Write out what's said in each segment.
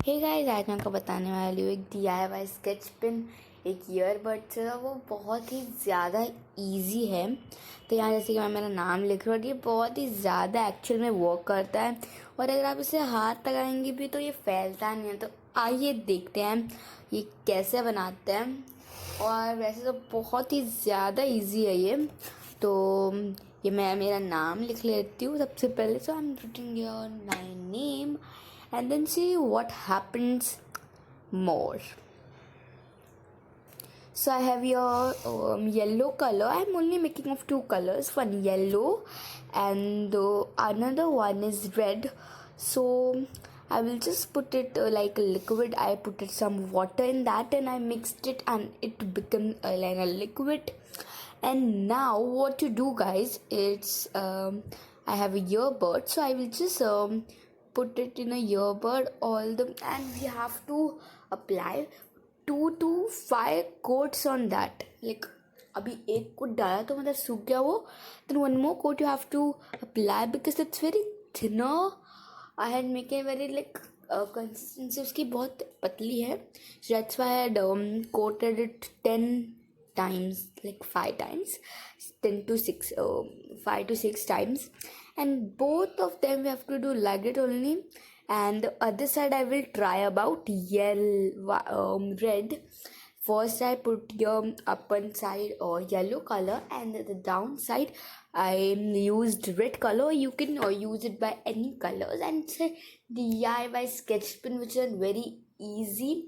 Hey guys, आज मैं आपको बताने वाली हूँ एक DIY स्केच पेन, एक ईयरबड से। वो बहुत ही ज़्यादा इजी है। तो यहाँ जैसे कि मैं मेरा नाम लिख रही हूँ और ये बहुत ही ज़्यादा एक्चुअल में वर्क करता है। और अगर आप इसे हाथ लगाएंगे भी तो ये फैलता नहीं है। तो आइए देखते हैं ये कैसे बनाते हैं। और वैसे तो बहुत ही ज़्यादा ईजी है ये। तो ये मैं मेरा नाम लिख लेती हूँ सबसे पहले। So I am writing your my name and then see what happens more. So I have your yellow color. I'm only making of two colors, one yellow and another one is red. So I will just put it like a liquid. I put it some water in that and I mixed it and it became like a liquid. And now what to do, guys, it's I have a earbud, so I will just put it in a earbud and we have to apply 2 to 5 coats on that. Like अभी एक coat डाला तो मतलब सूख गया वो. Then one more coat you have to apply because it's very thinner. I had make it very like consistency उसकी बहुत पतली है. So that's why I had coated it 10 times, like 5 times, 10 to 6, 5 to 6 times, and both of them we have to do like it only. And the other side I will try about red. First I put your upper side or yellow color and the down side I used red color. You can use it by any colors, and it's a DIY sketch pen which is very easy.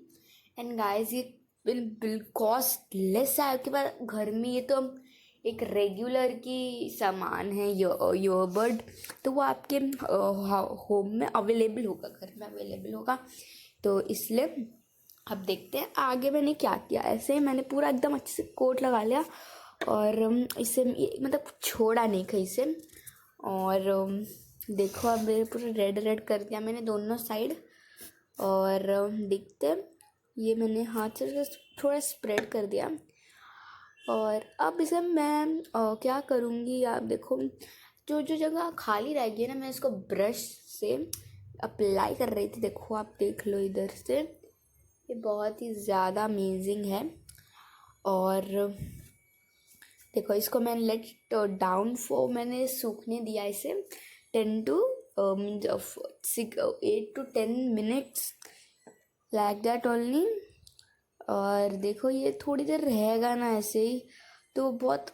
And guys, ये bill cost less है आपके पास घर में. ये तो एक regular की सामान है ईयरबड, तो वो आपके होम में अवेलेबल होगा, घर में अवेलेबल होगा. तो इसलिए अब देखते हैं आगे मैंने क्या किया. ऐसे ही मैंने पूरा एकदम अच्छे से कोट लगा लिया और इसे मतलब छोड़ा नहीं कहीं से. और देखो अब मेरे पूरा रेड रेड कर दिया मैंने दोनों साइड. और देखते हैं, ये मैंने हाथ से थोड़ा स्प्रेड कर दिया. और अब इसे मैं क्या करूँगी, आप देखो जो जो जगह खाली रह गई है ना, मैं इसको ब्रश से अप्लाई कर रही थी. देखो आप देख लो इधर से, ये बहुत ही ज़्यादा अमेजिंग है. और देखो इसको मैंने लेट डाउन फॉर, मैंने सूखने दिया इसे 10 to 8 to 10 minutes like that only. और देखो ये थोड़ी देर रहेगा ना ऐसे ही, तो बहुत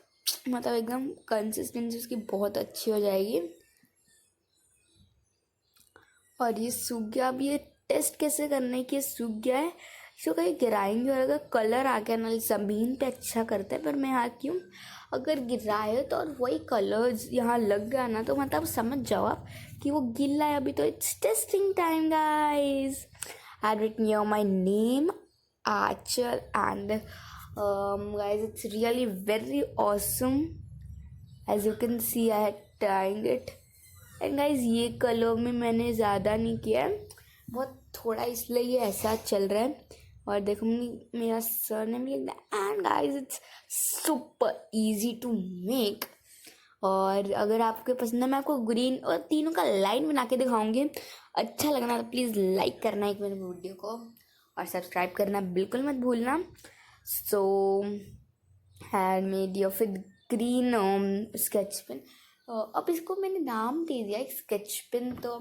मतलब एकदम कंसिस्टेंसी उसकी बहुत अच्छी हो जाएगी. और ये सूख गया. अब ये टेस्ट कैसे करना है कि ये सूख गया है. इसको कहीं गिराएंगे और अगर कलर आ गया ना ज़मीन पे अच्छा करता है, पर मैं यहाँ क्यों अगर गिराए तो और वही कलर यहाँ लग गया ना, तो मतलब समझ जाओ आप कि वो गिला है. अभी तो it's testing time guys. I had written here my name, Archer, and guys, it's really very awesome. As you can see, I had trying it. And guys, ये कलर में मैंने ज़्यादा नहीं किया है, बहुत थोड़ा, इसलिए ये ऐसा चल रहा है. और देखो मेरा सरनेम लिख दिया. And guys, it's super easy to make. और अगर आपको पसंद है, मैं आपको ग्रीन और तीनों का लाइन बना के दिखाऊंगी. अच्छा लगना तो प्लीज़ लाइक करना एक मेरे वीडियो को और सब्सक्राइब करना बिल्कुल मत भूलना. सो हैड मेड योर फिर ग्रीन स्केच पेन. अब इसको मैंने नाम दे दिया एक स्केच पेन. तो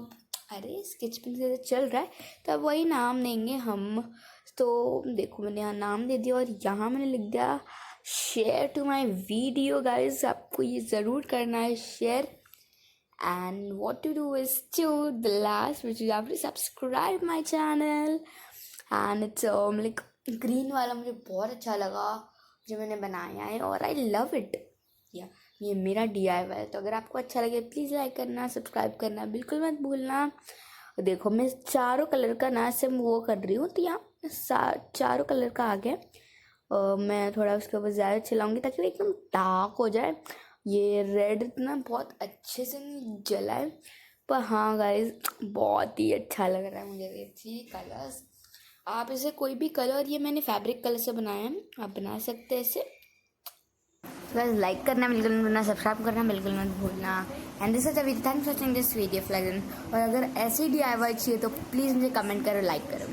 अरे स्केच पेन से चल रहा है तो अब वही नाम देंगे हम. तो देखो मैंने यहाँ नाम दे दिया और यहाँ मैंने लिख दिया share to my video. Guys आपको ये ज़रूर करना है share. And what to do is to the last, which you have to subscribe my channel. And it's like green वाला मुझे बहुत अच्छा लगा जो मैंने बनाया है और I love it. ये मेरा DIY है. तो अगर आपको अच्छा लगे प्लीज़ लाइक करना, सब्सक्राइब करना बिल्कुल मत भूलना. देखो मैं चारों कलर का ना सिर्फ वो कर रही हूँ, तो यहाँ चारों कलर का आ गया. मैं थोड़ा उसके ऊपर ज़्यादा चलाऊँगी ताकि वो एकदम डार्क हो जाए. ये रेड इतना बहुत अच्छे से नहीं जला है, पर हाँ गाइस बहुत ही अच्छा लग रहा है मुझे ये कलर्स. आप इसे कोई भी कलर, ये मैंने फैब्रिक कलर से बनाया है, आप बना सकते हैं इसे. बस लाइक करना बिल्कुल मत भूलना, सब्सक्राइब करना बिल्कुल मत भूलना. And this is a video. Thanks for watching this video. और अगर ऐसी DIY चाहिए तो प्लीज़ मुझे कमेंट करो, लाइक करो.